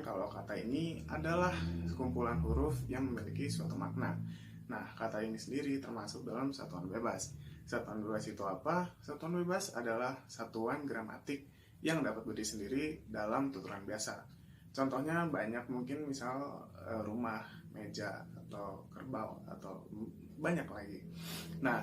kalau kata ini adalah kumpulan huruf yang memiliki suatu makna. Nah, kata ini sendiri termasuk dalam satuan bebas. Satuan bebas itu apa? Satuan bebas adalah satuan gramatik yang dapat berdiri sendiri dalam tuturan biasa. Contohnya banyak, mungkin misal rumah, meja, atau kerbau, atau banyak lagi. Nah,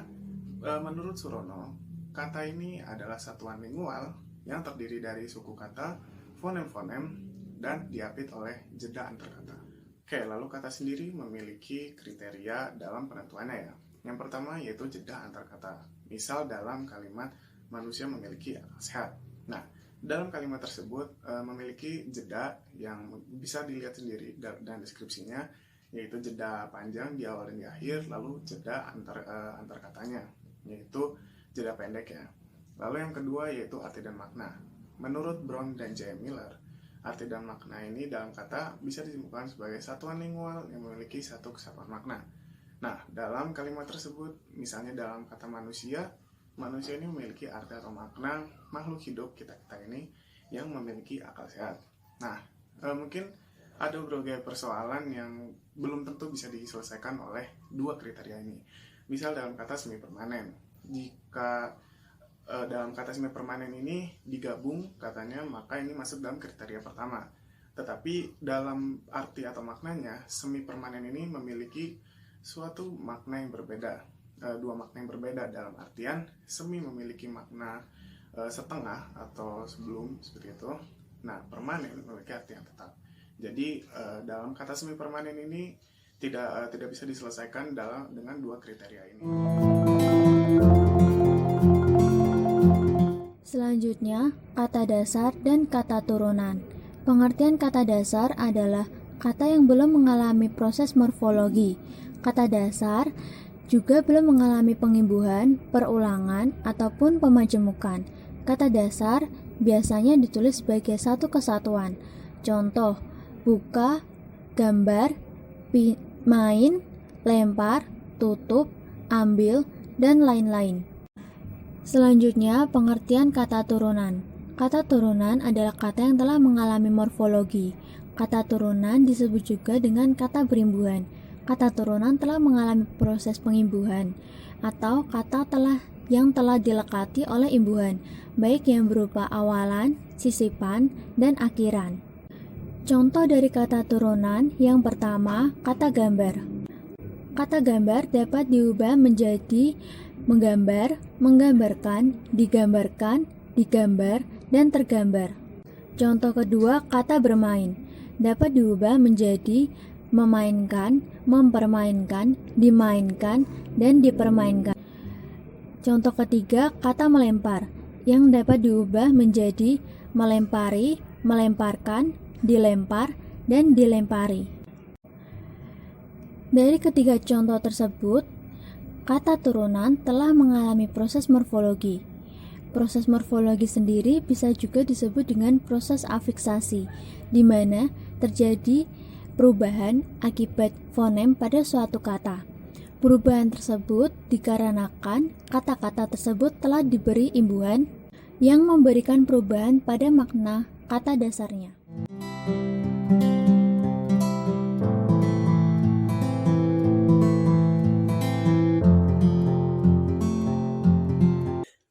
menurut Surono, kata ini adalah satuan lingual yang terdiri dari suku kata, fonem-fonem, dan diapit oleh jeda antar kata. Oke, lalu kata sendiri memiliki kriteria dalam penentuannya ya. Yang pertama yaitu jeda antar kata. Misal dalam kalimat manusia memiliki akal sehat. Nah, dalam kalimat tersebut memiliki jeda yang bisa dilihat sendiri dan deskripsinya, yaitu jeda panjang di awal dan di akhir, lalu jeda antar katanya, yaitu jeda pendek ya. Lalu yang kedua yaitu arti dan makna. Menurut Brown dan J. Miller, arti dan makna ini dalam kata bisa disimpulkan sebagai satuan lingual yang memiliki satu kesatuan makna. Nah, dalam kalimat tersebut, misalnya dalam kata manusia, manusia ini memiliki arti atau makna makhluk hidup kita ini yang memiliki akal sehat. Nah, mungkin ada berbagai persoalan yang belum tentu bisa diselesaikan oleh dua kriteria ini. Misal dalam kata semi permanen, jika dalam kata semi permanen ini digabung katanya, maka ini masuk dalam kriteria pertama. Tetapi dalam arti atau maknanya, semi permanen ini memiliki suatu makna yang berbeda. Dua makna yang berbeda dalam artian semi memiliki makna setengah atau sebelum, seperti itu. Nah, permanen memiliki arti yang tetap. Jadi dalam kata semi permanen ini tidak bisa diselesaikan dengan dua kriteria ini. Selanjutnya, kata dasar dan kata turunan. Pengertian kata dasar adalah kata yang belum mengalami proses morfologi. Kata dasar juga belum mengalami pengimbuhan, perulangan, ataupun pemajemukan. Kata dasar biasanya ditulis sebagai satu kesatuan. Contoh, buka, gambar, main, lempar, tutup, ambil, dan lain-lain. Selanjutnya, pengertian kata turunan. Kata turunan adalah kata yang telah mengalami morfologi. Kata turunan disebut juga dengan kata berimbuhan. Kata turunan telah mengalami proses pengimbuhan, atau kata yang telah dilekati oleh imbuhan, baik yang berupa awalan, sisipan, dan akhiran. Contoh dari kata turunan yang pertama, kata gambar. Kata gambar dapat diubah menjadi menggambar, menggambarkan, digambar, dan tergambar. Contoh kedua, kata bermain dapat diubah menjadi memainkan, mempermainkan, dimainkan, dan dipermainkan. Contoh ketiga, kata melempar yang dapat diubah menjadi melempari, melemparkan, dilempar, dan dilempari. Dari ketiga contoh tersebut, kata turunan telah mengalami proses morfologi. Proses morfologi sendiri bisa juga disebut dengan proses afiksasi, di mana terjadi perubahan akibat fonem pada suatu kata. Perubahan tersebut dikarenakan kata-kata tersebut telah diberi imbuhan yang memberikan perubahan pada makna kata dasarnya.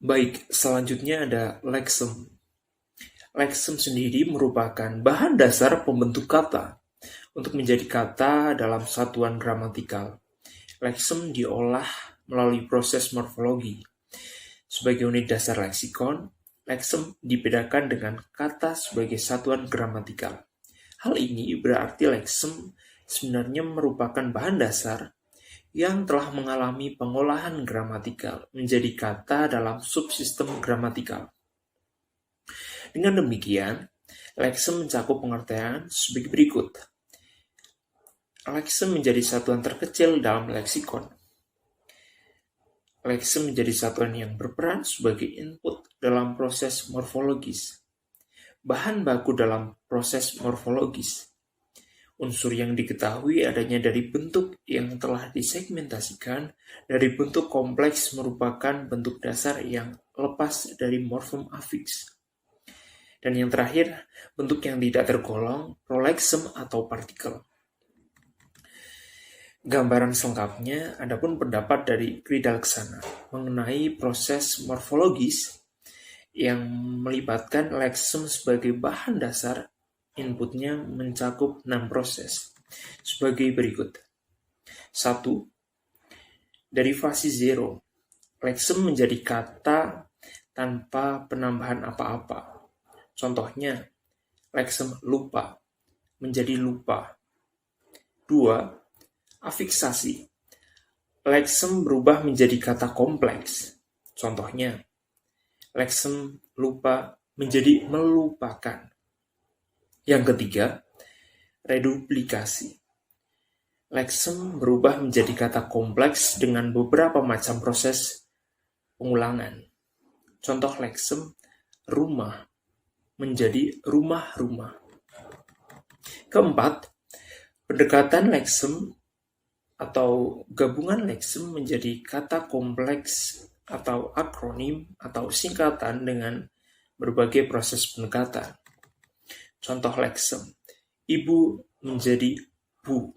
Baik, selanjutnya ada leksem. Leksem sendiri merupakan bahan dasar pembentuk kata untuk menjadi kata dalam satuan gramatikal. Leksem diolah melalui proses morfologi. Sebagai unit dasar leksikon, leksem dibedakan dengan kata sebagai satuan gramatikal. Hal ini berarti leksem sebenarnya merupakan bahan dasar yang telah mengalami pengolahan gramatikal menjadi kata dalam subsistem gramatikal. Dengan demikian, leksem mencakup pengertian sebagai berikut. Leksem menjadi satuan terkecil dalam leksikon. Leksem menjadi satuan yang berperan sebagai input dalam proses morfologis. Bahan baku dalam proses morfologis. Unsur yang diketahui adanya dari bentuk yang telah disegmentasikan dari bentuk kompleks merupakan bentuk dasar yang lepas dari morfem afiks. Dan yang terakhir, bentuk yang tidak tergolong, prolexem atau partikel. Gambaran selengkapnya, adapun pendapat dari Kridalaksana mengenai proses morfologis yang melibatkan leksem sebagai bahan dasar, inputnya mencakup 6 proses sebagai berikut. 1. Derivasi zero. Leksem menjadi kata tanpa penambahan apa-apa. Contohnya, leksem lupa menjadi lupa. 2. Afiksasi. Leksem berubah menjadi kata kompleks. Contohnya, leksem lupa menjadi melupakan. Yang ketiga, reduplikasi. Leksem berubah menjadi kata kompleks dengan beberapa macam proses pengulangan. Contoh leksem rumah menjadi rumah-rumah. Keempat, pendekatan leksem atau gabungan leksem menjadi kata kompleks atau akronim atau singkatan dengan berbagai proses pendekatan. Contoh leksem, ibu menjadi bu.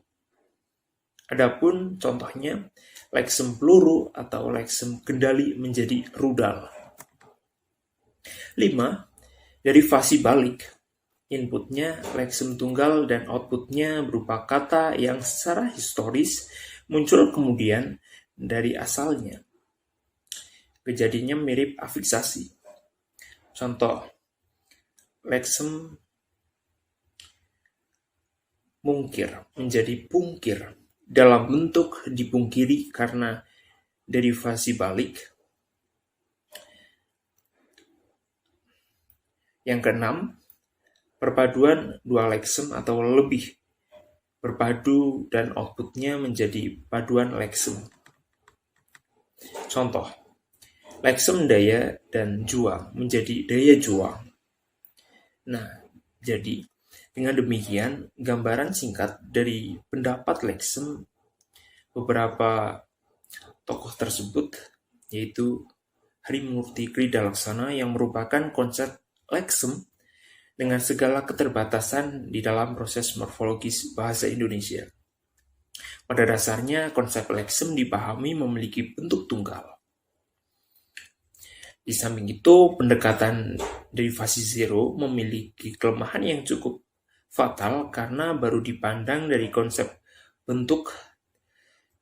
Adapun contohnya, leksem peluru atau leksem kendali menjadi rudal. 5. Derivasi balik. Inputnya leksem tunggal dan outputnya berupa kata yang secara historis muncul kemudian dari asalnya. Kejadiannya mirip afiksasi. Contoh, leksem mungkir menjadi pungkir dalam bentuk dipungkiri karena derivasi balik. Yang keenam, perpaduan dua leksem atau lebih berpadu dan outputnya menjadi paduan leksem. Contoh, leksem daya dan juang menjadi daya juang. Nah, jadi dengan demikian gambaran singkat dari pendapat leksem beberapa tokoh tersebut, yaitu Harimurti Kridalaksana yang merupakan konsep leksem dengan segala keterbatasan di dalam proses morfologis bahasa Indonesia. Pada dasarnya, konsep leksem dipahami memiliki bentuk tunggal. Di samping itu, pendekatan derivasi zero memiliki kelemahan yang cukup fatal karena baru dipandang dari konsep bentuk,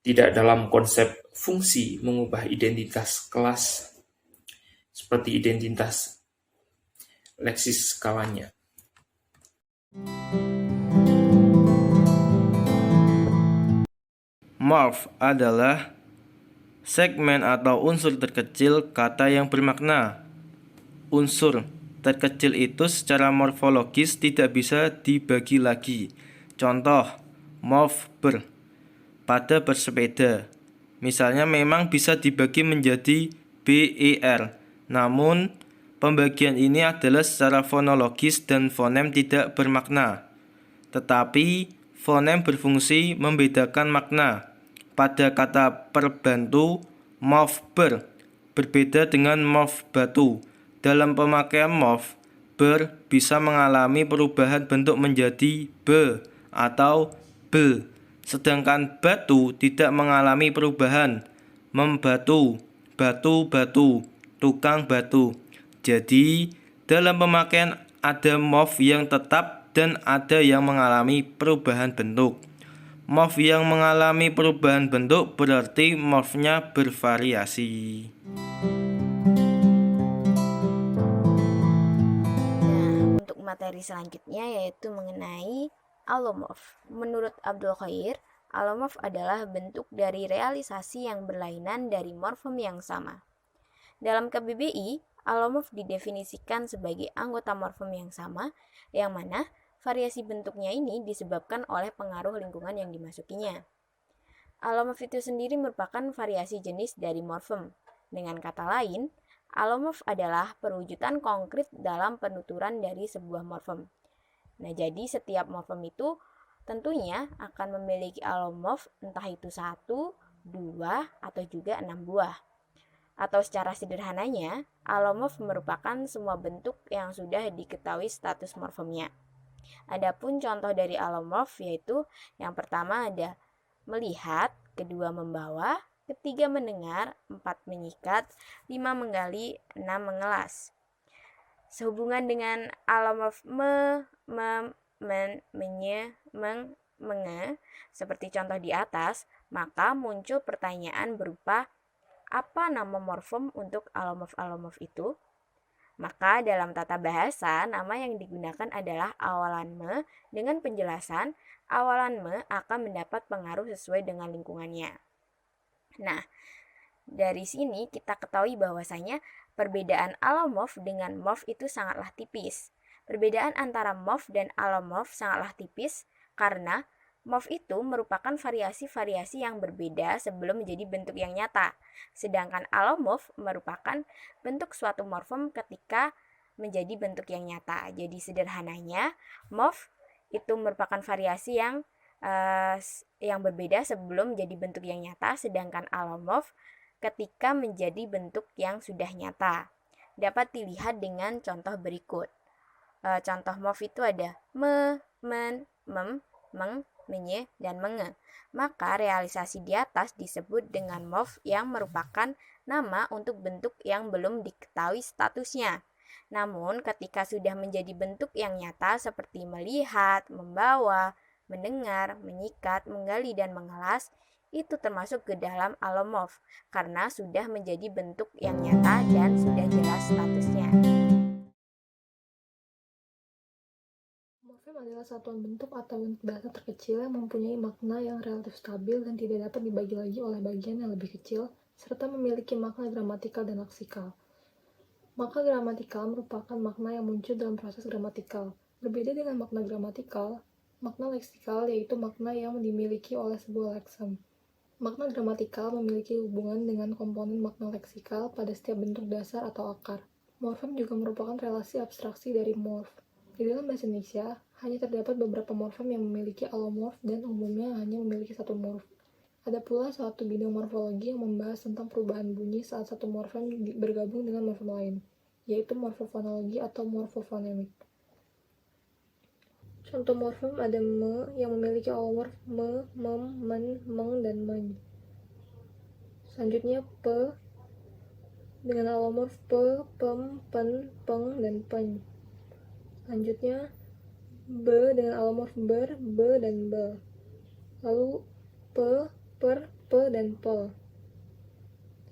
tidak dalam konsep fungsi mengubah identitas kelas seperti identitas leksis skalanya. Morf adalah segmen atau unsur terkecil kata yang bermakna. Unsur terkecil itu secara morfologis tidak bisa dibagi lagi. Contoh, morf ber pada bersepeda. Misalnya memang bisa dibagi menjadi BER, namun pembagian ini adalah secara fonologis dan fonem tidak bermakna. Tetapi fonem berfungsi membedakan makna. Pada kata perbantu, morf ber berbeda dengan morf batu. Dalam pemakaian morf, ber bisa mengalami perubahan bentuk menjadi be atau bel. Sedangkan batu tidak mengalami perubahan, membatu, batu-batu, tukang batu. Jadi, dalam pemakaian ada morf yang tetap dan ada yang mengalami perubahan bentuk. Morf yang mengalami perubahan bentuk berarti morfnya bervariasi. Nah, untuk materi selanjutnya yaitu mengenai alomorf. Menurut Abdul Khair, alomorf adalah bentuk dari realisasi yang berlainan dari morfem yang sama. Dalam KBBI, alomorf didefinisikan sebagai anggota morfem yang sama, yang mana variasi bentuknya ini disebabkan oleh pengaruh lingkungan yang dimasukinya. Alomorf itu sendiri merupakan variasi jenis dari morfem. Dengan kata lain, alomorf adalah perwujudan konkret dalam penuturan dari sebuah morfem. Nah, jadi setiap morfem itu tentunya akan memiliki alomorf entah itu 1, 2, atau juga 6 buah. Atau secara sederhananya, alomorf merupakan semua bentuk yang sudah diketahui status morfemnya. Adapun contoh dari alomorf yaitu yang pertama ada melihat, kedua membawa, ketiga mendengar, 4 menyikat, 5 menggali, 6 mengelas. Sehubungan dengan alomorf menye, menge, seperti contoh di atas, maka muncul pertanyaan berupa apa nama morfem untuk alomorf itu? Maka dalam tata bahasa, nama yang digunakan adalah awalan me dengan penjelasan awalan me akan mendapat pengaruh sesuai dengan lingkungannya. Nah, dari sini kita ketahui bahwasanya perbedaan alomorf dengan morf itu sangatlah tipis. Perbedaan antara morf dan alomorf sangatlah tipis karena morf itu merupakan variasi-variasi yang berbeda sebelum menjadi bentuk yang nyata. Sedangkan alomorf merupakan bentuk suatu morfem ketika menjadi bentuk yang nyata. Jadi sederhananya, morf itu merupakan variasi yang berbeda sebelum menjadi bentuk yang nyata, sedangkan alomorf ketika menjadi bentuk yang sudah nyata. Dapat dilihat dengan contoh berikut. Contoh morf itu ada me, men, mem, meng, menye, dan menge. Maka realisasi di atas disebut dengan morf yang merupakan nama untuk bentuk yang belum diketahui statusnya. Namun ketika sudah menjadi bentuk yang nyata seperti melihat, membawa, mendengar, menyikat, menggali, dan mengelas, itu termasuk ke dalam alomorf karena sudah menjadi bentuk yang nyata dan sudah jelas statusnya. Morfem adalah satuan bentuk atau bentuk dasar terkecil yang mempunyai makna yang relatif stabil dan tidak dapat dibagi lagi oleh bagian yang lebih kecil, serta memiliki makna gramatikal dan leksikal. Makna gramatikal merupakan makna yang muncul dalam proses gramatikal. Berbeda dengan makna gramatikal, makna leksikal yaitu makna yang dimiliki oleh sebuah leksem. Makna gramatikal memiliki hubungan dengan komponen makna leksikal pada setiap bentuk dasar atau akar. Morfem juga merupakan relasi abstraksi dari morf. Di dalam bahasa Indonesia, hanya terdapat beberapa morfem yang memiliki alomorf dan umumnya hanya memiliki satu morf. Ada pula suatu bidang morfologi yang membahas tentang perubahan bunyi saat satu morfem bergabung dengan morfem lain, yaitu morfofonologi atau morfofonemik. Contoh morfem ada me yang memiliki alomorf me, mem, men, meng, dan men. Selanjutnya pe dengan alomorf pe, pem, pen, peng, dan pen. Selanjutnya be dengan alomorf ber, be, dan be. Lalu pe, per, pe, dan pel.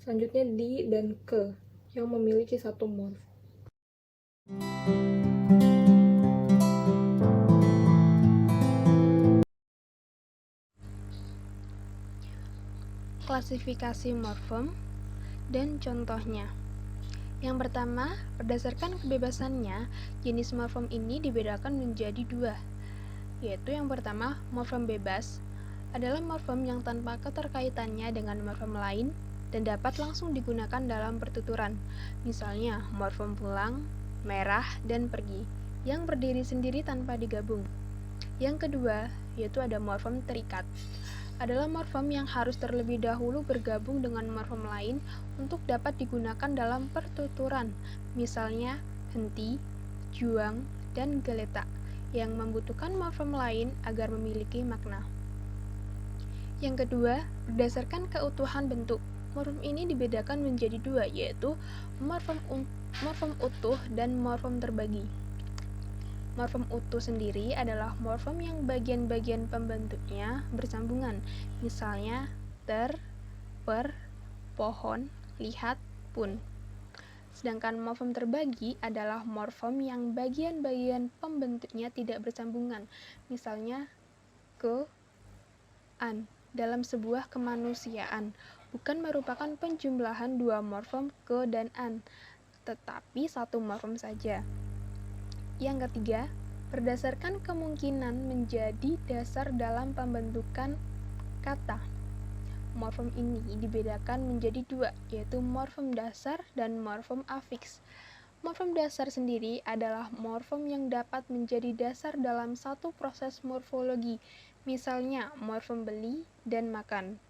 Selanjutnya di dan ke yang memiliki satu morf. Klasifikasi morfem dan contohnya. Yang pertama, berdasarkan kebebasannya, jenis morfem ini dibedakan menjadi dua, yaitu yang pertama, morfem bebas adalah morfem yang tanpa keterkaitannya dengan morfem lain dan dapat langsung digunakan dalam pertuturan. Misalnya, morfem pulang, merah, dan pergi, yang berdiri sendiri tanpa digabung. Yang kedua, yaitu ada morfem terikat. Adalah morfem yang harus terlebih dahulu bergabung dengan morfem lain untuk dapat digunakan dalam pertuturan, misalnya henti, juang, dan geletak, yang membutuhkan morfem lain agar memiliki makna. Yang kedua, berdasarkan keutuhan bentuk, morfem ini dibedakan menjadi dua, yaitu morfem utuh dan morfem terbagi. Morfem utuh sendiri adalah morfem yang bagian-bagian pembentuknya bersambungan, misalnya ter, per, pohon, lihat, pun. Sedangkan morfem terbagi adalah morfem yang bagian-bagian pembentuknya tidak bersambungan, misalnya ke, an, dalam sebuah kemanusiaan, bukan merupakan penjumlahan dua morfem ke dan an, tetapi satu morfem saja. Yang ketiga, berdasarkan kemungkinan menjadi dasar dalam pembentukan kata. Morfem ini dibedakan menjadi dua, yaitu morfem dasar dan morfem afiks. Morfem dasar sendiri adalah morfem yang dapat menjadi dasar dalam satu proses morfologi, misalnya morfem beli dan makan.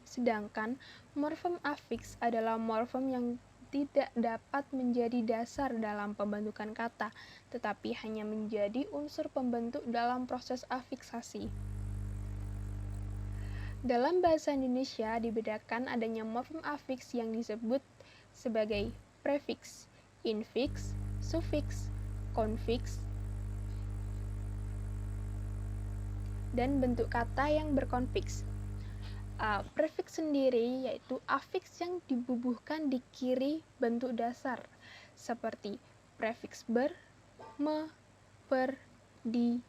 Sedangkan morfem afiks adalah morfem yang tidak dapat menjadi dasar dalam pembentukan kata, tetapi hanya menjadi unsur pembentuk dalam proses afiksasi. Dalam bahasa Indonesia dibedakan adanya morfem afiks yang disebut sebagai prefiks, infiks, sufiks, konfiks, dan bentuk kata yang berkonfiks. Prefiks sendiri yaitu afiks yang dibubuhkan di kiri bentuk dasar, seperti prefiks ber, me, per, di,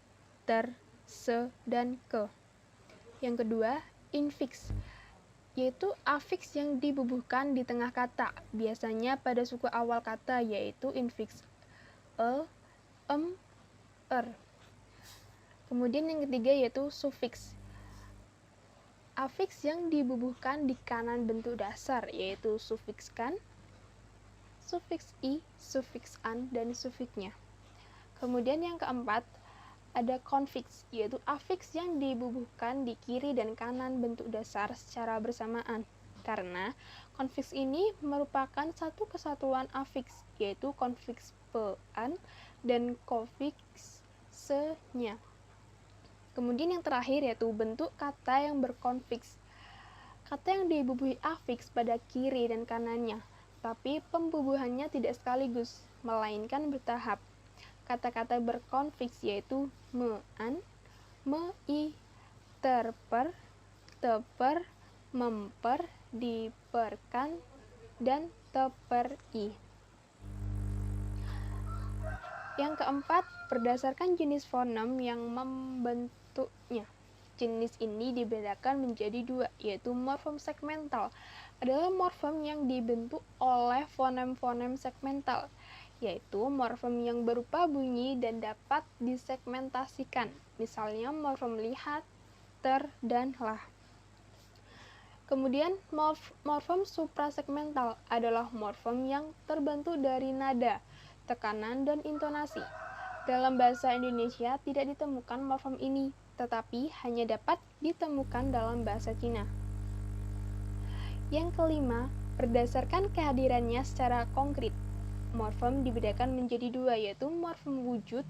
ter, se, dan ke. Yang kedua, infiks, yaitu afiks yang dibubuhkan di tengah kata, biasanya pada suku awal kata, yaitu infiks er. Kemudian yang ketiga yaitu sufiks, afiks yang dibubuhkan di kanan bentuk dasar, yaitu sufiks kan, sufiks i, sufiks an, dan sufiknya. Kemudian yang keempat, ada konfiks, yaitu afiks yang dibubuhkan di kiri dan kanan bentuk dasar secara bersamaan. Karena konfiks ini merupakan satu kesatuan afiks, yaitu konfiks pe-an dan konfiks se-nya. Kemudian yang terakhir yaitu bentuk kata yang berkonfiks. Kata yang dibubuhi afiks pada kiri dan kanannya, tapi pembubuhannya tidak sekaligus, melainkan bertahap. Kata-kata berkonfiks yaitu me-an, me-i, terper, teper, memper, diperkan, dan teper-i. Yang keempat, berdasarkan jenis fonem yang membentuknya. Jenis ini dibedakan menjadi dua, yaitu morfem segmental adalah morfem yang dibentuk oleh fonem-fonem segmental, yaitu morfem yang berupa bunyi dan dapat disegmentasikan, misalnya morfem lihat, ter, dan lah. Kemudian morfem suprasegmental adalah morfem yang terbentuk dari nada, tekanan, dan intonasi. Dalam bahasa Indonesia tidak ditemukan morfem ini, tetapi hanya dapat ditemukan dalam bahasa Cina. Yang kelima, berdasarkan kehadirannya secara konkret, morfem dibedakan menjadi dua, yaitu morfem wujud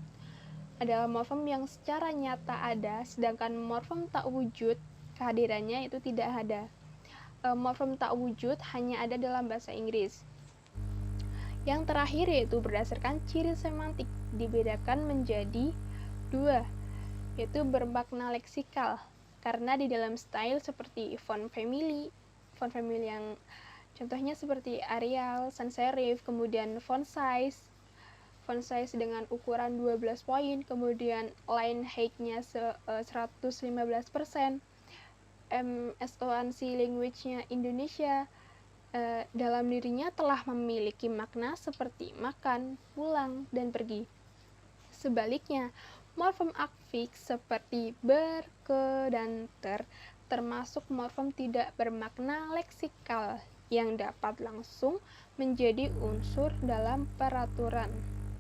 adalah morfem yang secara nyata ada, sedangkan morfem tak wujud kehadirannya itu tidak ada. Morfem tak wujud hanya ada dalam bahasa Inggris. Yang terakhir yaitu berdasarkan ciri semantik, dibedakan menjadi dua, yaitu bermakna leksikal, karena di dalam style seperti font family yang contohnya seperti Arial, sans serif, kemudian font size dengan ukuran 12 poin, kemudian line height-nya 115%, MSOANSI language-nya Indonesia, dalam dirinya telah memiliki makna seperti makan, pulang, dan pergi. Sebaliknya, morfem afiks seperti ber, ke, dan ter termasuk morfem tidak bermakna leksikal yang dapat langsung menjadi unsur dalam peraturan.